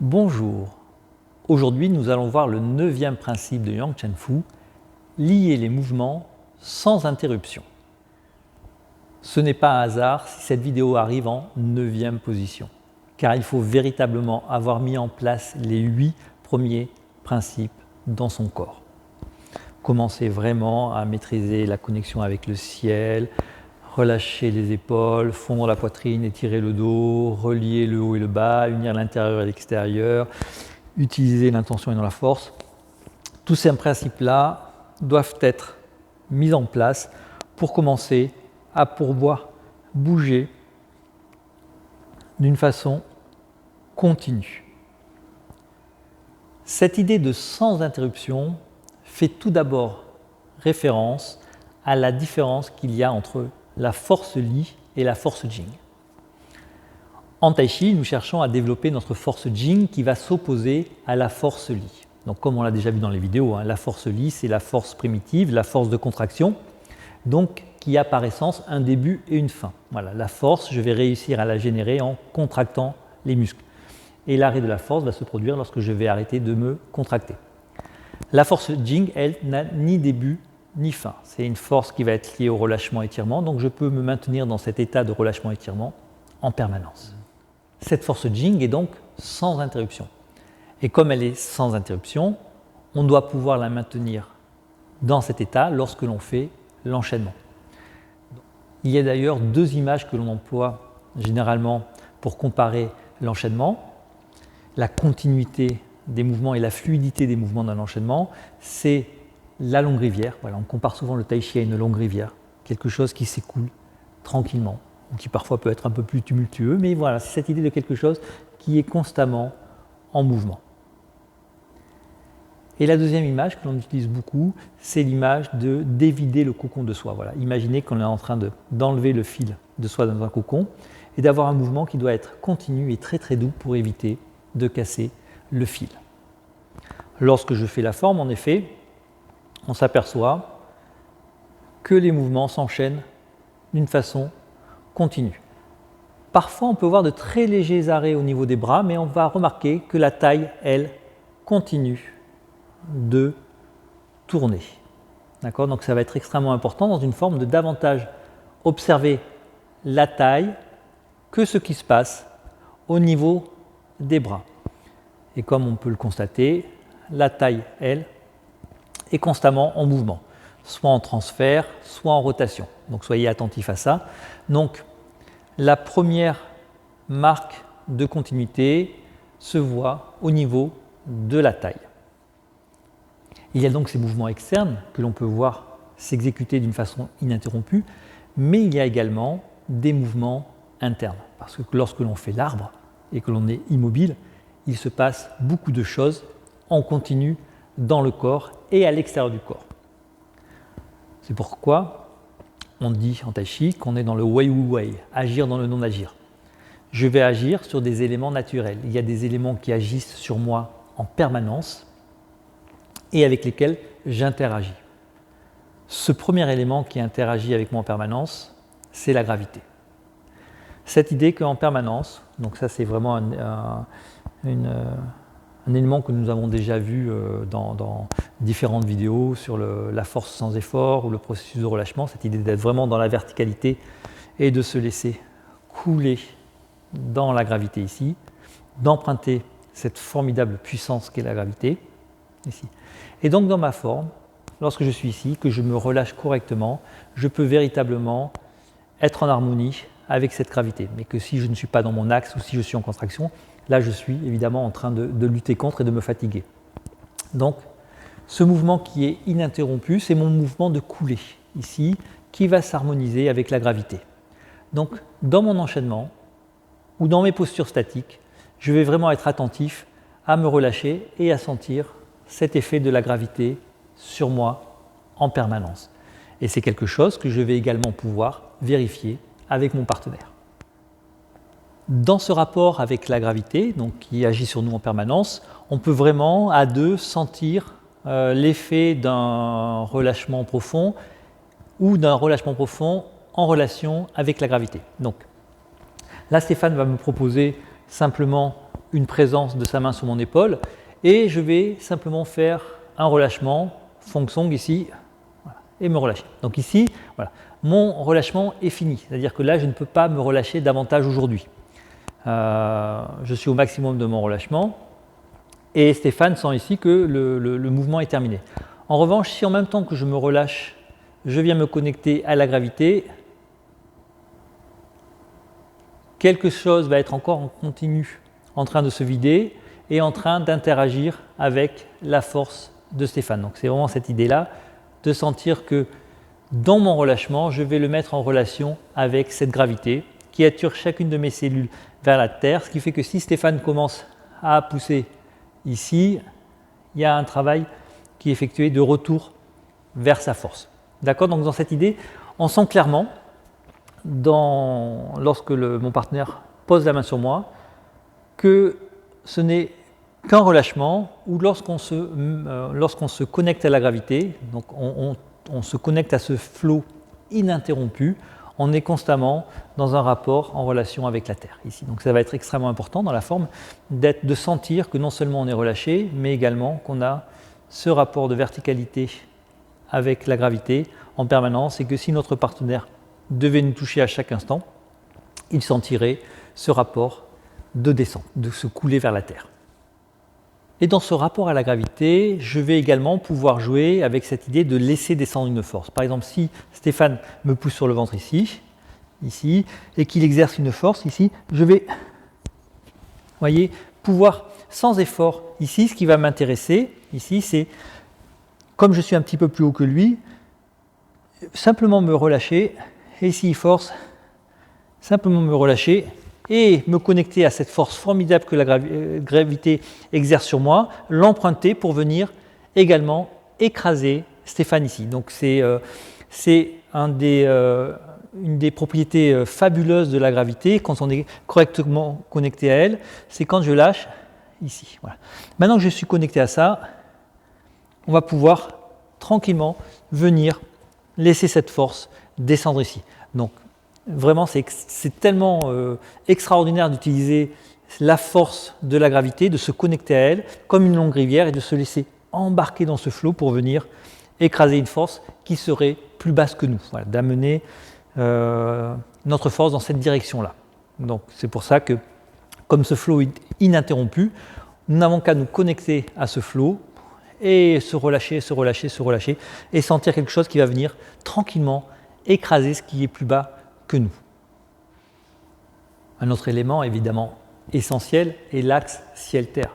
Bonjour, aujourd'hui nous allons voir le 9e principe de Yang Chen Fu, lier les mouvements sans interruption. Ce n'est pas un hasard si cette vidéo arrive en 9e position, car il faut véritablement avoir mis en place les 8 premiers principes dans son corps. Commencer vraiment à maîtriser la connexion avec le ciel, relâcher les épaules, fondre la poitrine, étirer le dos, relier le haut et le bas, unir l'intérieur et l'extérieur, utiliser l'intention et non la force. Tous ces principes-là doivent être mis en place pour commencer à pouvoir bouger d'une façon continue. Cette idée de sans interruption fait tout d'abord référence à la différence qu'il y a entre la force Li et la force Jing. En Tai Chi, nous cherchons à développer notre force Jing qui va s'opposer à la force Li. Donc, comme on l'a déjà vu dans les vidéos, la force Li, c'est la force primitive, la force de contraction, donc qui a par essence un début et une fin. Voilà, la force, je vais réussir à la générer en contractant les muscles. Et l'arrêt de la force va se produire lorsque je vais arrêter de me contracter. La force Jing, elle, n'a ni début ni fin. C'est une force qui va être liée au relâchement-étirement, donc je peux me maintenir dans cet état de relâchement-étirement en permanence. Cette force Jing est donc sans interruption. Et comme elle est sans interruption, on doit pouvoir la maintenir dans cet état lorsque l'on fait l'enchaînement. Il y a d'ailleurs 2 images que l'on emploie généralement pour comparer l'enchaînement. La continuité des mouvements et la fluidité des mouvements d'un enchaînement, c'est la longue rivière. Voilà, on compare souvent le Tai Chi à une longue rivière, quelque chose qui s'écoule tranquillement, qui parfois peut être un peu plus tumultueux, mais voilà, c'est cette idée de quelque chose qui est constamment en mouvement. Et la deuxième image que l'on utilise beaucoup, c'est l'image de dévider le cocon de soi. Voilà, imaginez qu'on est en train d'enlever le fil de soi dans un cocon et d'avoir un mouvement qui doit être continu et très très doux pour éviter de casser le fil. Lorsque je fais la forme, en effet, on s'aperçoit que les mouvements s'enchaînent d'une façon continue. Parfois, on peut voir de très légers arrêts au niveau des bras, mais on va remarquer que la taille, elle, continue de tourner. D'accord ? Donc ça va être extrêmement important dans une forme de davantage observer la taille que ce qui se passe au niveau des bras. Et comme on peut le constater, la taille, elle, est constamment en mouvement, soit en transfert, soit en rotation. Donc soyez attentifs à ça. Donc la première marque de continuité se voit au niveau de la taille. Il y a donc ces mouvements externes que l'on peut voir s'exécuter d'une façon ininterrompue, mais il y a également des mouvements internes. Parce que lorsque l'on fait l'arbre et que l'on est immobile, il se passe beaucoup de choses en continu dans le corps et à l'extérieur du corps. C'est pourquoi on dit en Tai Chi qu'on est dans le Wei Wu Wei, agir dans le non-agir. Je vais agir sur des éléments naturels. Il y a des éléments qui agissent sur moi en permanence et avec lesquels j'interagis. Ce premier élément qui interagit avec moi en permanence, c'est la gravité. Cette idée qu'en permanence, donc ça c'est vraiment un élément que nous avons déjà vu dans différentes vidéos sur la force sans effort ou le processus de relâchement, cette idée d'être vraiment dans la verticalité et de se laisser couler dans la gravité ici, d'emprunter cette formidable puissance qu'est la gravité ici. Et donc dans ma forme, lorsque je suis ici, que je me relâche correctement, je peux véritablement être en harmonie avec cette gravité. Mais que si je ne suis pas dans mon axe ou si je suis en contraction, là je suis évidemment en train de lutter contre et de me fatiguer. Donc ce mouvement qui est ininterrompu, c'est mon mouvement de coulée ici, qui va s'harmoniser avec la gravité. Donc dans mon enchaînement ou dans mes postures statiques, je vais vraiment être attentif à me relâcher et à sentir cet effet de la gravité sur moi en permanence. Et c'est quelque chose que je vais également pouvoir vérifier avec mon partenaire. Dans ce rapport avec la gravité, donc qui agit sur nous en permanence, on peut vraiment à deux sentir l'effet d'un relâchement profond ou d'un relâchement profond en relation avec la gravité. Donc là, Stéphane va me proposer simplement une présence de sa main sur mon épaule et je vais simplement faire un relâchement, Fong Song ici, voilà, et me relâcher. Donc ici, voilà, mon relâchement est fini, c'est-à-dire que là je ne peux pas me relâcher davantage aujourd'hui. Je suis au maximum de mon relâchement et Stéphane sent ici que le mouvement est terminé. En revanche, si en même temps que je me relâche, je viens me connecter à la gravité, quelque chose va être encore en continu, en train de se vider et en train d'interagir avec la force de Stéphane. Donc c'est vraiment cette idée-là de sentir que dans mon relâchement, je vais le mettre en relation avec cette gravité qui attire chacune de mes cellules vers la terre, ce qui fait que si Stéphane commence à pousser ici, il y a un travail qui est effectué de retour vers sa force. D'accord? Donc dans cette idée, on sent clairement, lorsque mon partenaire pose la main sur moi, que ce n'est qu'un relâchement ou lorsqu'on se connecte à la gravité, donc on se connecte à ce flot ininterrompu, on est constamment dans un rapport en relation avec la Terre ici. Donc ça va être extrêmement important dans la forme de sentir que non seulement on est relâché, mais également qu'on a ce rapport de verticalité avec la gravité en permanence et que si notre partenaire devait nous toucher à chaque instant, il sentirait ce rapport de descente, de se couler vers la Terre. Et dans ce rapport à la gravité, je vais également pouvoir jouer avec cette idée de laisser descendre une force. Par exemple, si Stéphane me pousse sur le ventre ici, et qu'il exerce une force ici, je vais, voyez, pouvoir sans effort ici, ce qui va m'intéresser ici, c'est comme je suis un petit peu plus haut que lui, simplement me relâcher, et s'il force, simplement me relâcher et me connecter à cette force formidable que la gravité exerce sur moi, l'emprunter pour venir également écraser Stéphane ici. Donc c'est une des propriétés fabuleuses de la gravité quand on est correctement connecté à elle, c'est quand je lâche ici. Voilà. Maintenant que je suis connecté à ça, on va pouvoir tranquillement venir laisser cette force descendre ici. Donc vraiment, c'est tellement extraordinaire d'utiliser la force de la gravité, de se connecter à elle comme une longue rivière et de se laisser embarquer dans ce flot pour venir écraser une force qui serait plus basse que nous, voilà, d'amener notre force dans cette direction-là. Donc c'est pour ça que, comme ce flot est ininterrompu, nous n'avons qu'à nous connecter à ce flot et se relâcher, et sentir quelque chose qui va venir tranquillement écraser ce qui est plus bas que nous. Un autre élément évidemment essentiel est l'axe ciel-terre.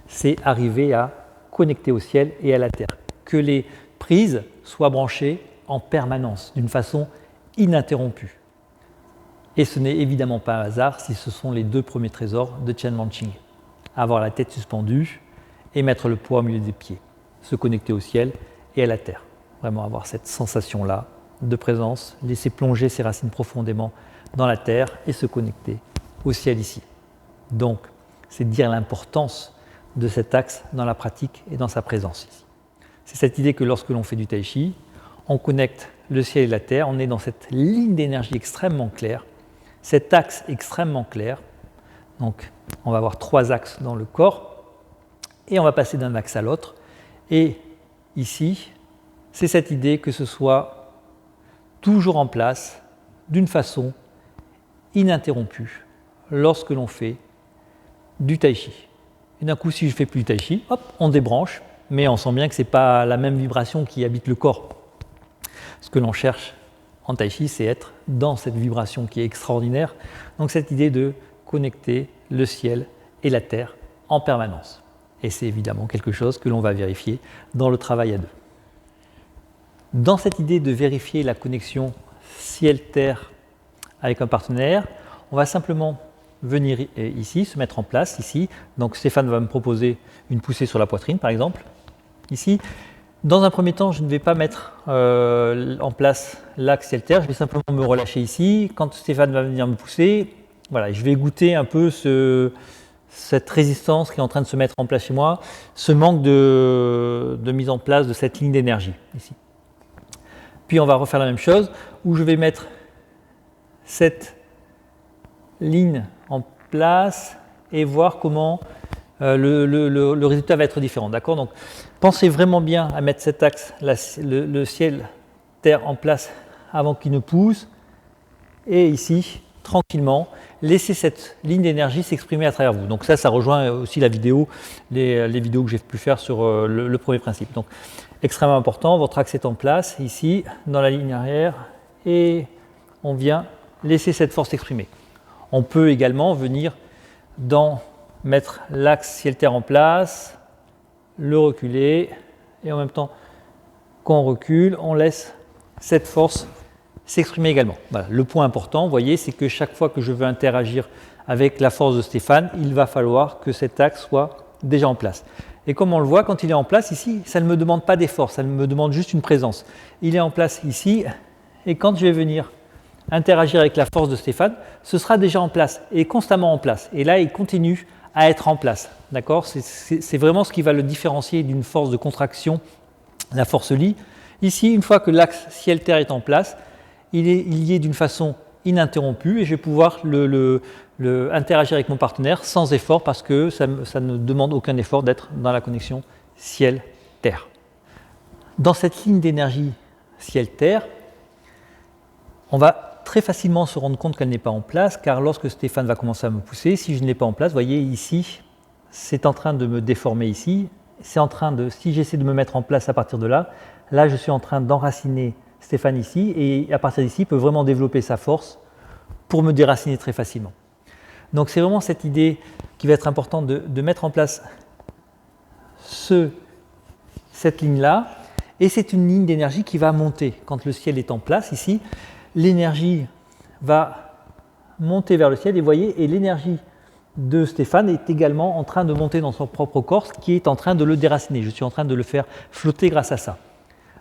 C'est arriver à connecter au ciel et à la terre, que les prises soient branchées en permanence, d'une façon ininterrompue. Et ce n'est évidemment pas un hasard si ce sont les deux premiers trésors de Chen Manqing. Avoir la tête suspendue et mettre le poids au milieu des pieds, se connecter au ciel et à la terre. Vraiment avoir cette sensation-là de présence, laisser plonger ses racines profondément dans la terre et se connecter au ciel ici. Donc, c'est dire l'importance de cet axe dans la pratique et dans sa présence ici. C'est cette idée que lorsque l'on fait du tai chi, on connecte le ciel et la terre, on est dans cette ligne d'énergie extrêmement claire, cet axe extrêmement clair. Donc, on va avoir 3 axes dans le corps et on va passer d'un axe à l'autre. Et ici, c'est cette idée que ce soit toujours en place d'une façon ininterrompue lorsque l'on fait du tai chi. Et d'un coup, si je ne fais plus du tai chi, hop, on débranche, mais on sent bien que ce n'est pas la même vibration qui habite le corps. Ce que l'on cherche en tai chi, c'est être dans cette vibration qui est extraordinaire. Donc cette idée de connecter le ciel et la terre en permanence. Et c'est évidemment quelque chose que l'on va vérifier dans le travail à deux. Dans cette idée de vérifier la connexion ciel-terre avec un partenaire, on va simplement venir ici, se mettre en place ici. Donc Stéphane va me proposer une poussée sur la poitrine par exemple. Ici, dans un premier temps, je ne vais pas mettre en place l'axe ciel-terre, je vais simplement me relâcher ici. Quand Stéphane va venir me pousser, voilà, je vais goûter un peu cette résistance qui est en train de se mettre en place chez moi, ce manque de mise en place de cette ligne d'énergie ici. Puis on va refaire la même chose où je vais mettre cette ligne en place et voir comment le résultat va être différent. D'accord? Donc, pensez vraiment bien à mettre cet axe, le ciel-terre en place avant qu'il ne pousse. Et ici, tranquillement, laissez cette ligne d'énergie s'exprimer à travers vous. Donc ça rejoint aussi la vidéo, les vidéos que j'ai pu faire sur le premier principe. Donc, extrêmement important, votre axe est en place, ici, dans la ligne arrière, et on vient laisser cette force s'exprimer. On peut également venir mettre l'axe ciel-terre en place, le reculer, et en même temps qu'on recule, on laisse cette force s'exprimer également. Voilà. Le point important, vous voyez, c'est que chaque fois que je veux interagir avec la force de Stéphane, il va falloir que cet axe soit déjà en place. Et comme on le voit, quand il est en place ici, ça ne me demande pas d'effort, ça me demande juste une présence. Il est en place ici, et quand je vais venir interagir avec la force de Stéphane, ce sera déjà en place, et constamment en place. Et là, il continue à être en place. D'accord ? C'est vraiment ce qui va le différencier d'une force de contraction, la force Lie. Ici, une fois que l'axe ciel-terre est en place, il y est d'une façon ininterrompue et je vais pouvoir interagir avec mon partenaire sans effort parce que ça ne demande aucun effort d'être dans la connexion ciel-terre. Dans cette ligne d'énergie ciel-terre, on va très facilement se rendre compte qu'elle n'est pas en place car lorsque Stéphane va commencer à me pousser, si je ne l'ai pas en place, vous voyez ici, c'est en train de me déformer ici, si j'essaie de me mettre en place à partir de là, je suis en train d'enraciner Stéphane ici, et à partir d'ici, il peut vraiment développer sa force pour me déraciner très facilement. Donc c'est vraiment cette idée qui va être importante de mettre en place cette ligne-là, et c'est une ligne d'énergie qui va monter. Quand le ciel est en place ici, l'énergie va monter vers le ciel, et vous voyez, et l'énergie de Stéphane est également en train de monter dans son propre corps, ce qui est en train de le déraciner. Je suis en train de le faire flotter grâce à ça.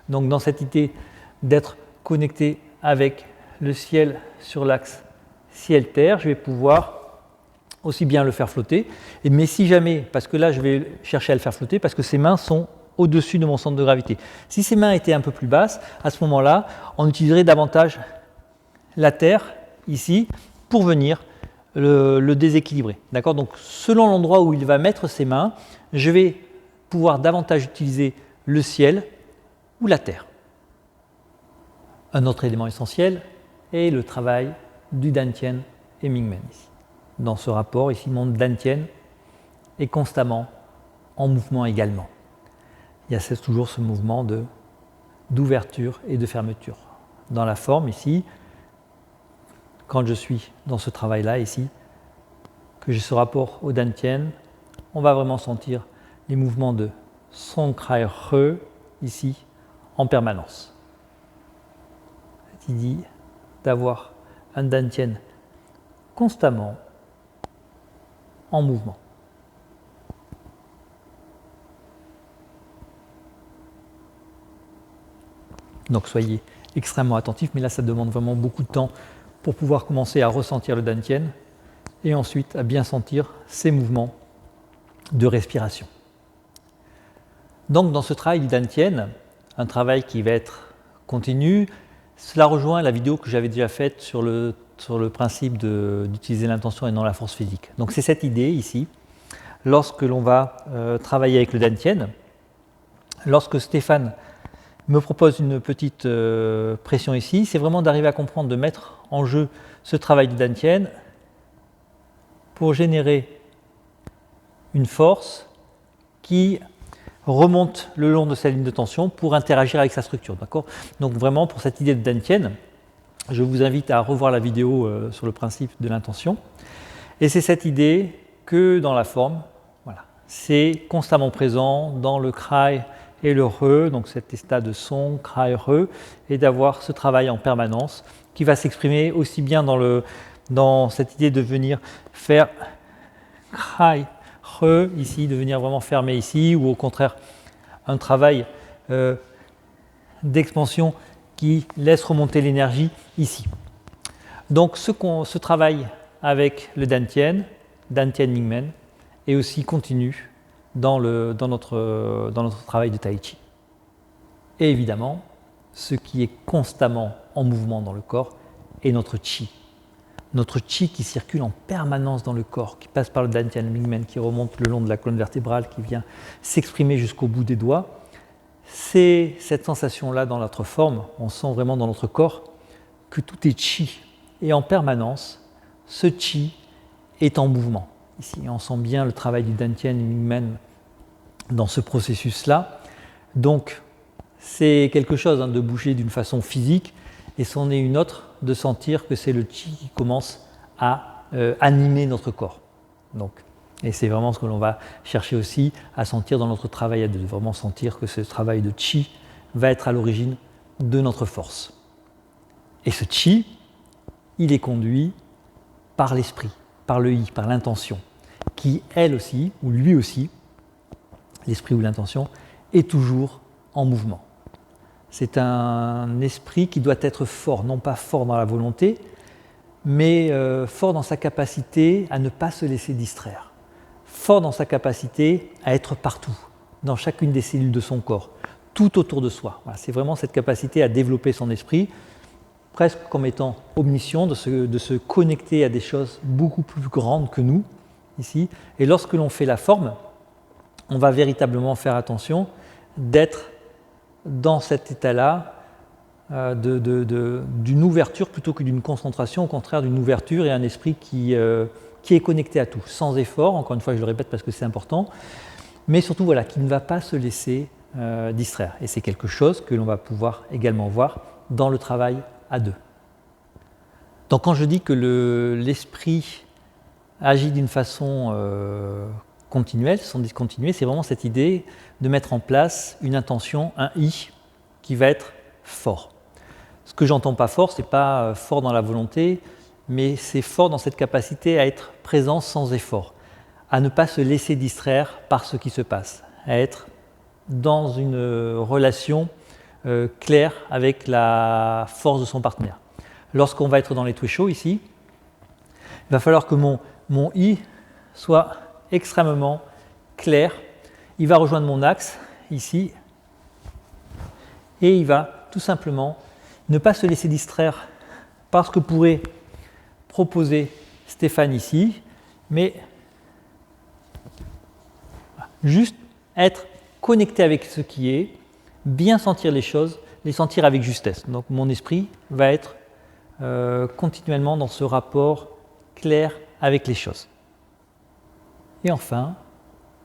Donc dans cette idée d'être connecté avec le ciel sur l'axe ciel-terre, je vais pouvoir aussi bien le faire flotter, mais si jamais, parce que là je vais chercher à le faire flotter, parce que ses mains sont au-dessus de mon centre de gravité. Si ses mains étaient un peu plus basses, à ce moment-là, on utiliserait davantage la terre, ici, pour venir le déséquilibrer. D'accord ? Donc selon l'endroit où il va mettre ses mains, je vais pouvoir davantage utiliser le ciel ou la terre. Un autre élément essentiel est le travail du Dantian et Mingmen. Dans ce rapport, ici, mon Dantian est constamment en mouvement également. Il y a toujours ce mouvement d'ouverture et de fermeture. Dans la forme, ici, quand je suis dans ce travail-là, ici, que j'ai ce rapport au Dantian, on va vraiment sentir les mouvements de Song, Krai, Re, ici, en permanence. Dit d'avoir un Dantian constamment en mouvement. Donc soyez extrêmement attentifs, mais là ça demande vraiment beaucoup de temps pour pouvoir commencer à ressentir le Dantian et ensuite à bien sentir ces mouvements de respiration. Donc dans ce travail du Dantian, un travail qui va être continu, cela rejoint la vidéo que j'avais déjà faite sur le principe d'utiliser l'intention et non la force physique. Donc c'est cette idée ici, lorsque l'on va travailler avec le Dantian, lorsque Stéphane me propose une petite pression ici, c'est vraiment d'arriver à comprendre, de mettre en jeu ce travail du Dantian pour générer une force qui remonte le long de sa ligne de tension pour interagir avec sa structure. D'accord ? Donc vraiment, pour cette idée de Dantian, je vous invite à revoir la vidéo sur le principe de l'intention. Et c'est cette idée que dans la forme, voilà, c'est constamment présent dans le Krai et le Re, donc cet état de Song, Krai, Re, et d'avoir ce travail en permanence qui va s'exprimer aussi bien dans cette idée de venir faire Krai, Re, ici, de venir vraiment fermer ici, ou au contraire, un travail d'expansion qui laisse remonter l'énergie ici. Donc ce travail avec le Dantian Mingmen, est aussi continu dans notre travail de Tai Chi. Et évidemment, ce qui est constamment en mouvement dans le corps est notre Chi. notre chi qui circule en permanence dans le corps, qui passe par le dantian, le mingmen, qui remonte le long de la colonne vertébrale, qui vient s'exprimer jusqu'au bout des doigts. C'est cette sensation-là dans notre forme, on sent vraiment dans notre corps que tout est chi. Et en permanence, ce chi est en mouvement. Ici, on sent bien le travail du dantian et du mingmen dans ce processus-là. Donc, c'est quelque chose de bouger d'une façon physique, et c'en est une autre de sentir que c'est le chi qui commence à animer notre corps. Donc, et c'est vraiment ce que l'on va chercher aussi à sentir dans notre travail à deux, vraiment sentir que ce travail de chi va être à l'origine de notre force. Et ce chi, il est conduit par l'esprit, par le i, par l'intention, qui elle aussi, ou lui aussi, l'esprit ou l'intention, est toujours en mouvement. C'est un esprit qui doit être fort, non pas fort dans la volonté, mais fort dans sa capacité à ne pas se laisser distraire, fort dans sa capacité à être partout, dans chacune des cellules de son corps, tout autour de soi. Voilà, c'est vraiment cette capacité à développer son esprit, presque comme étant omniscient, de se connecter à des choses beaucoup plus grandes que nous, ici. Et lorsque l'on fait la forme, on va véritablement faire attention d'être dans cet état-là d'une ouverture plutôt que d'une concentration, au contraire d'une ouverture et un esprit qui est connecté à tout, sans effort, encore une fois je le répète parce que c'est important, mais surtout voilà, qui ne va pas se laisser distraire. Et c'est quelque chose que l'on va pouvoir également voir dans le travail à deux. Donc quand je dis que l'esprit agit d'une façon continuelle, sans discontinuer, c'est vraiment cette idée de mettre en place une intention, un i, qui va être fort. Ce que j'entends pas fort, c'est pas fort dans la volonté, mais c'est fort dans cette capacité à être présent sans effort, à ne pas se laisser distraire par ce qui se passe, à être dans une relation claire avec la force de son partenaire. Lorsqu'on va être dans les tuisho ici, il va falloir que mon i soit extrêmement clair. Il va rejoindre mon axe ici et il va tout simplement ne pas se laisser distraire par ce que pourrait proposer Stéphane ici, mais juste être connecté avec ce qui est, bien sentir les choses, les sentir avec justesse. Donc mon esprit va être continuellement dans ce rapport clair avec les choses. Et enfin,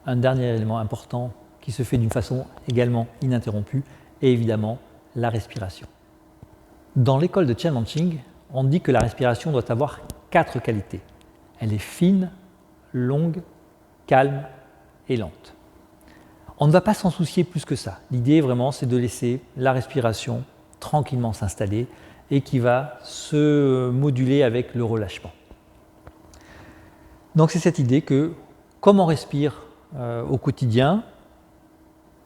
un dernier élément important qui se fait d'une façon également ininterrompue est évidemment la respiration. Dans l'école de Chen Manqing, on dit que la respiration doit avoir 4 qualités. Elle est fine, longue, calme et lente. On ne va pas s'en soucier plus que ça. L'idée vraiment c'est de laisser la respiration tranquillement s'installer et qui va se moduler avec le relâchement. Donc c'est cette idée que comme on respire au quotidien,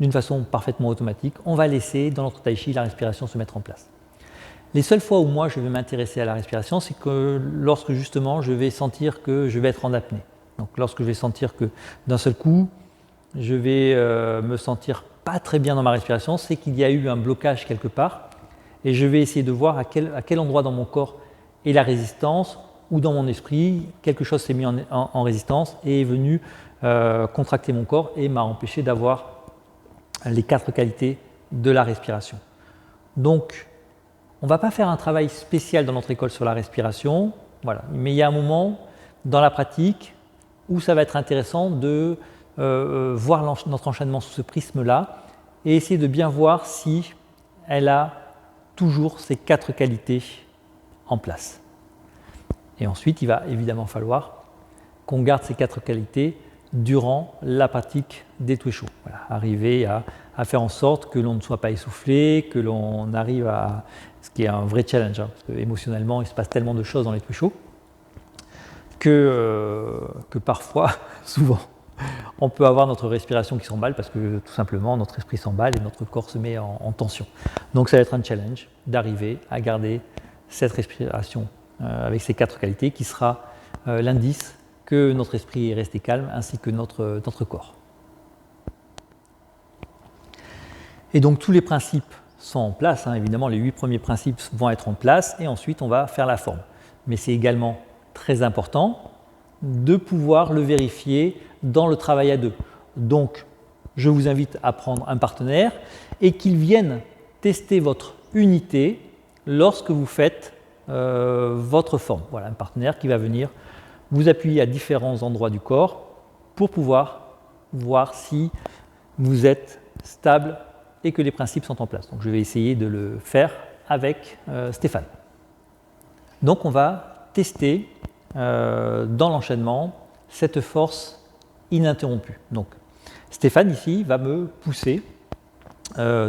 d'une façon parfaitement automatique, on va laisser dans notre tai chi la respiration se mettre en place. Les seules fois où moi je vais m'intéresser à la respiration, c'est que lorsque justement je vais sentir que je vais être en apnée. Donc lorsque je vais sentir que d'un seul coup, je vais me sentir pas très bien dans ma respiration, c'est qu'il y a eu un blocage quelque part et je vais essayer de voir à quel endroit dans mon corps est la résistance ou dans mon esprit, quelque chose s'est mis en résistance et est venu contracter mon corps et m'a empêché d'avoir les 4 qualités de la respiration. Donc, on ne va pas faire un travail spécial dans notre école sur la respiration, voilà. Mais il y a un moment dans la pratique où ça va être intéressant de voir notre enchaînement sous ce prisme-là et essayer de bien voir si elle a toujours ces 4 qualités en place. Et ensuite, il va évidemment falloir qu'on garde ces 4 qualités durant la pratique des tuisho. Voilà, arriver à faire en sorte que l'on ne soit pas essoufflé, que l'on arrive à... Ce qui est un vrai challenge, parce que émotionnellement, il se passe tellement de choses dans les tuisho que parfois, souvent, on peut avoir notre respiration qui s'emballe parce que tout simplement notre esprit s'emballe et notre corps se met en tension. Donc ça va être un challenge d'arriver à garder cette respiration avec ces 4 qualités qui sera l'indice que notre esprit est resté calme ainsi que notre corps. Et donc tous les principes sont en place, évidemment les 8 premiers principes vont être en place et ensuite on va faire la forme. Mais c'est également très important de pouvoir le vérifier dans le travail à deux. Donc, je vous invite à prendre un partenaire et qu'il vienne tester votre unité lorsque vous faites votre forme. Voilà, un partenaire qui va venir vous appuyer à différents endroits du corps pour pouvoir voir si vous êtes stable et que les principes sont en place. Donc je vais essayer de le faire avec Stéphane. Donc on va tester dans l'enchaînement cette force ininterrompue. Donc Stéphane ici va me pousser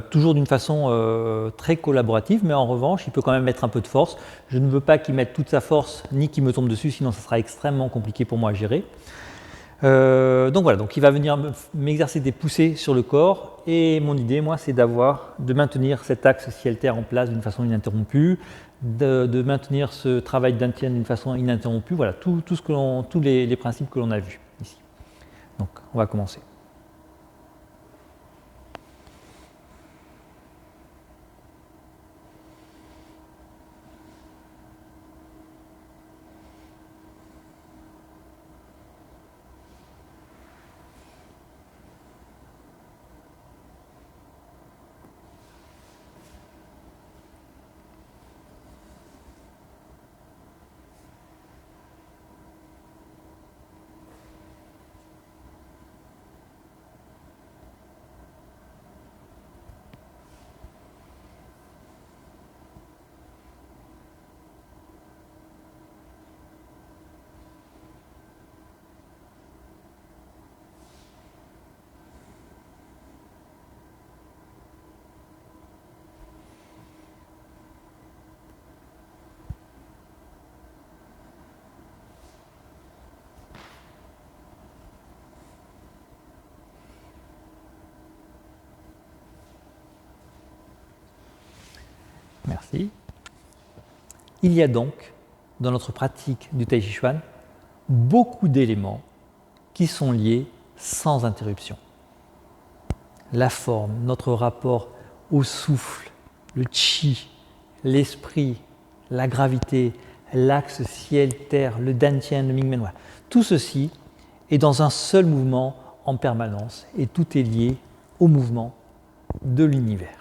toujours d'une façon très collaborative, mais en revanche, il peut quand même mettre un peu de force. Je ne veux pas qu'il mette toute sa force ni qu'il me tombe dessus, sinon ça sera extrêmement compliqué pour moi à gérer. Donc voilà, donc il va venir m'exercer des poussées sur le corps et mon idée, moi, c'est de maintenir cet axe ciel-terre en place d'une façon ininterrompue, de maintenir ce travail d'Antien d'une façon ininterrompue. Voilà, tous les principes que l'on a vus ici. Donc on va commencer. Merci. Il y a donc, dans notre pratique du Tai Chi Chuan, beaucoup d'éléments qui sont liés sans interruption. La forme, notre rapport au souffle, le Qi, l'esprit, la gravité, l'axe ciel-terre, le Dantian, le Mingmen, voilà. Tout ceci est dans un seul mouvement en permanence et tout est lié au mouvement de l'univers.